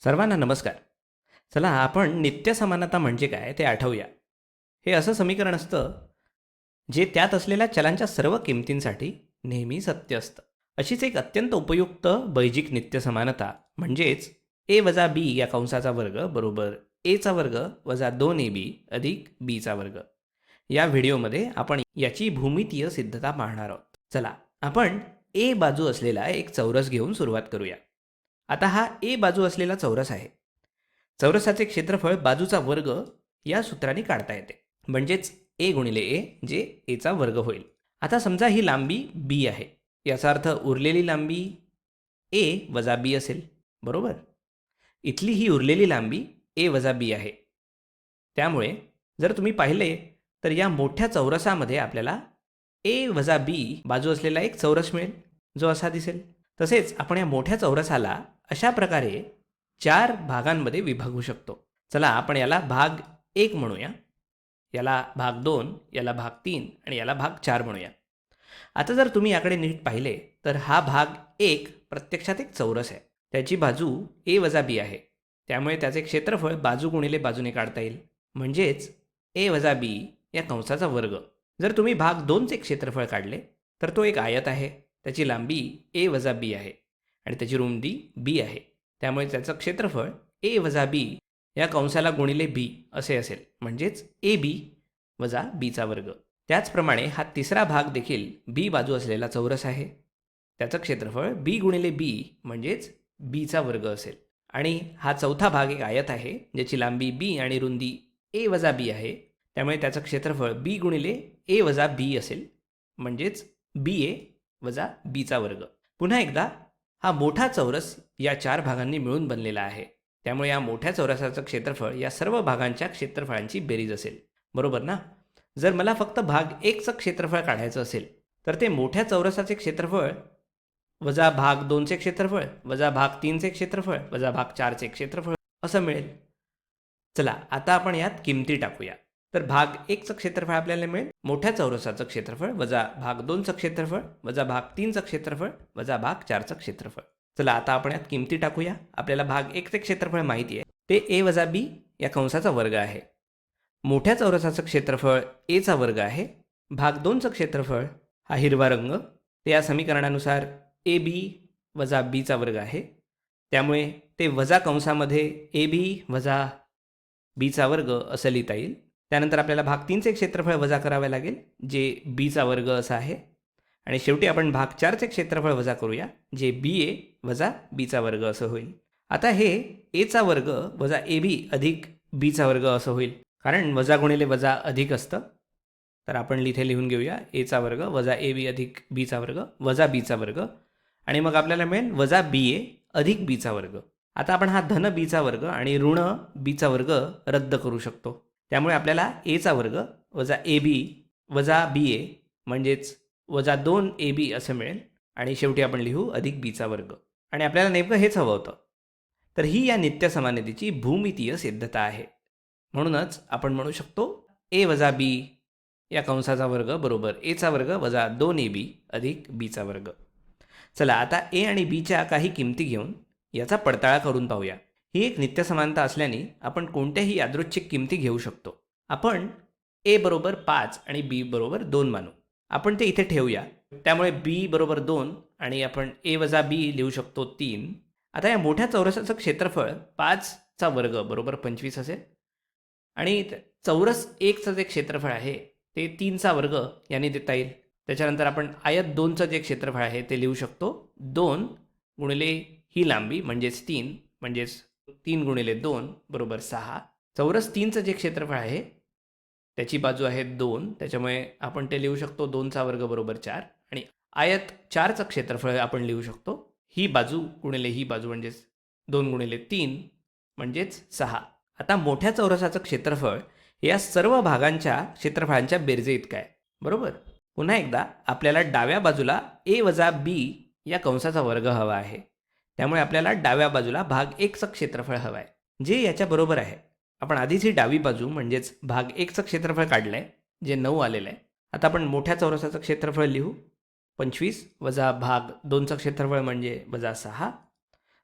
सर्वांना नमस्कार. चला आपण नित्य समानता म्हणजे काय ते आठवूया. हे असं समीकरण असतं जे त्यात असलेल्या चलांच्या सर्व किमतींसाठी नेहमी सत्य असतं. अशीच एक अत्यंत उपयुक्त बैजिक नित्य समानता म्हणजेच ए वजा बी या कंसाचा वर्ग बरोबर एचा वर्ग वजा 2ab अधिक बीचा वर्ग. या व्हिडिओमध्ये आपण याची भूमितीय सिद्धता पाहणार आहोत. चला आपण ए बाजू असलेला एक चौरस घेऊन सुरुवात करूया. आता हा ए बाजू असलेला चौरस आहे. चौरसाचे क्षेत्रफळ बाजूचा वर्ग या सूत्राने काढता येते. म्हणजेच ए गुणिले ए जे एचा वर्ग होईल. आता समजा ही लांबी बी आहे. याचा अर्थ उरलेली लांबी ए वजा बी असेल, बरोबर. इथली ही उरलेली लांबी ए वजा बी आहे. त्यामुळे जर तुम्ही पाहिले तर या मोठ्या चौरसामध्ये आपल्याला ए वजा बी बाजू असलेला एक चौरस मिळेल, जो असा दिसेल. तसेच आपण या मोठ्या चौरसाला अशा प्रकारे 4 भागांमध्ये विभागू शकतो. चला आपण याला भाग 1 म्हणूया, याला भाग 2, याला भाग 3 आणि याला भाग 4 म्हणूया. आता जर तुम्ही याकडे नीट पाहिले तर हा भाग 1 प्रत्यक्षात एक चौरस आहे. त्याची बाजू ए वजा बी आहे. त्यामुळे त्याचे क्षेत्रफळ बाजू गुणिले बाजूने काढता येईल. म्हणजेच ए वजा बी या कंसाचा वर्ग. जर तुम्ही भाग 2चे क्षेत्रफळ काढले तर तो एक आयत आहे. त्याची लांबी ए वजा बी आहे आणि त्याची रुंदी बी आहे. त्यामुळे त्याचं क्षेत्रफळ ए वजा बी या कंसाला गुणिले बी असे असेल. म्हणजेच ए बी वजा बीचा वर्ग. त्याचप्रमाणे हा तिसरा भाग देखील बी बाजू असलेला चौरस आहे. त्याचं क्षेत्रफळ बी गुणिले बी म्हणजेच बीचा वर्ग असेल. आणि हा चौथा भाग एक आयत आहे ज्याची लांबी बी आणि रुंदी ए वजा बी आहे. त्यामुळे त्याचं क्षेत्रफळ बी गुणिले ए वजा बी असेल. म्हणजेच बी ए वजा बीचा वर्ग. पुन्हा एकदा हा मोठा चौरस या 4 भागांनी मिळून बनलेला आहे. त्यामुळे या मोठ्या चौरसाचं क्षेत्रफळ या सर्व भागांच्या क्षेत्रफळांची बेरीज असेल, बरोबर ना. जर मला फक्त भाग 1चं क्षेत्रफळ काढायचं असेल तर ते मोठ्या चौरसाचे क्षेत्रफळ वजा भाग 2चे क्षेत्रफळ वजा भाग 3चे क्षेत्रफळ वजा भाग 4चे क्षेत्रफळ असं मिळेल. चला आता आपण यात किमती टाकूया. तर भाग 1चं क्षेत्रफळ आपल्याला मिळेल मोठ्या चौरसाचं क्षेत्रफळ वजा भाग 2चं क्षेत्रफळ वजा भाग 3चं क्षेत्रफळ वजा भाग 4चं क्षेत्रफळ. चला आता आपण यात किमती टाकूया. आपल्याला भाग 1चे क्षेत्रफळ माहिती आहे, ते ए वजा बी या कंसाचा वर्ग आहे. मोठ्या चौरसाचं क्षेत्रफळ एचा वर्ग आहे. भाग 2चं क्षेत्रफळ हा हिरवा रंग, ते या समीकरणानुसार ए बी वजा बीचा वर्ग आहे. त्यामुळे ते वजा कंसामध्ये ए बी वजा बीचा वर्ग असं लिहिता येईल. त्यानंतर आपल्याला भाग 3चे क्षेत्रफळ वजा करावे लागेल जे बीचा वर्ग असं आहे. आणि शेवटी आपण भाग 4चे क्षेत्रफळ वजा करूया जे बी ए वजा बीचा वर्ग असं होईल. आता हे एचा वर्ग वजा ए बी अधिक बीचा वर्ग असं होईल, कारण वजा गुणिले वजा अधिक असतं. तर आपण इथे लिहून घेऊया एचा वर्ग वजा ए बी अधिक बीचा वर्ग वजा बीचा वर्ग. आणि मग आपल्याला मिळेल वजा बी ए अधिक बीचा वर्ग. आता आपण हा धन बीचा वर्ग आणि ऋण बीचा वर्ग रद्द करू शकतो. त्यामुळे आपल्याला एचा वर्ग वजा ए बी वजा बी ए म्हणजेच वजा 2 ए बी असं मिळेल. आणि शेवटी आपण लिहू अधिक बीचा वर्ग. आणि आपल्याला नेमकं हेच हवं होतं. तर ही या नित्य समानतेची भूमितीय सिद्धता आहे. म्हणूनच आपण म्हणू शकतो ए वजा बी या कंसाचा वर्ग बरोबर एचा वर्ग वजा 2 ए बी अधिक बीचा वर्ग. चला आता ए आणि बीच्या काही किमती घेऊन याचा पडताळा करून पाहूया. ही एक नित्य समानता असल्याने आपण कोणत्याही यादृच्छिक किमती घेऊ शकतो. आपण ए बरोबर 5 आणि बी बरोबर 2 मानू. आपण ते इथे ठेवूया. त्यामुळे बी बरोबर 2 आणि आपण ए वजा बी लिहू शकतो 3. आता या मोठ्या चौरसाचं क्षेत्रफळ 5चा वर्ग बरोबर 25 असेल. आणि चौरस 1चं जे क्षेत्रफळ आहे ते 3चा वर्ग याने देता येईल. त्याच्यानंतर आपण आयत 2चं जे क्षेत्रफळ आहे ते लिहू शकतो 2 गुणिले ही लांबी म्हणजेच 3 म्हणजेच 3 गुणिले 2 बरोबर 6. चौरस 3चं जे क्षेत्रफळ आहे त्याची बाजू आहे 2, त्याच्यामुळे आपण ते लिहू शकतो 2चा वर्ग बरोबर 4. आणि आयत 4चं क्षेत्रफळ आपण लिहू शकतो ही बाजू गुणिले ही बाजू म्हणजेच 2 गुणिले 3 म्हणजेच 6. आता मोठ्या चौरसाचं क्षेत्रफळ या सर्व भागांच्या क्षेत्रफळांच्या बेरजे इतकं आहे, बरोबर. पुन्हा एकदा आपल्याला डाव्या बाजूला ए वजा बी या कंसाचा वर्ग हवा आहे. त्यामुळे आपल्याला डाव्या बाजूला भाग 1चं क्षेत्रफळ हवं आहे जे याच्या बरोबर आहे. आपण आधीच ही डावी बाजू म्हणजेच भाग 1चं क्षेत्रफळ काढलं आहे जे 9 आलेलं आहे. आता आपण मोठ्या चौरसाचं क्षेत्रफळ लिहू 25 वजा भाग 2चं क्षेत्रफळ म्हणजे वजा 6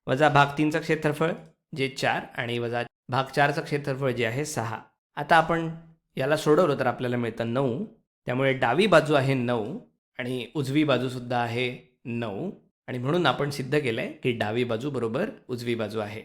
वजा भाग 3चं क्षेत्रफळ जे 4 आणि वजा भाग 4चं क्षेत्रफळ जे आहे 6. आता आपण याला सोडवलं तर आपल्याला मिळतं 9. त्यामुळे डावी बाजू आहे 9 आणि उजवी बाजूसुद्धा आहे 9 आणि म्हणून आपण सिद्ध केलं आहे की डावी बाजू बरोबर उजवी बाजू आहे.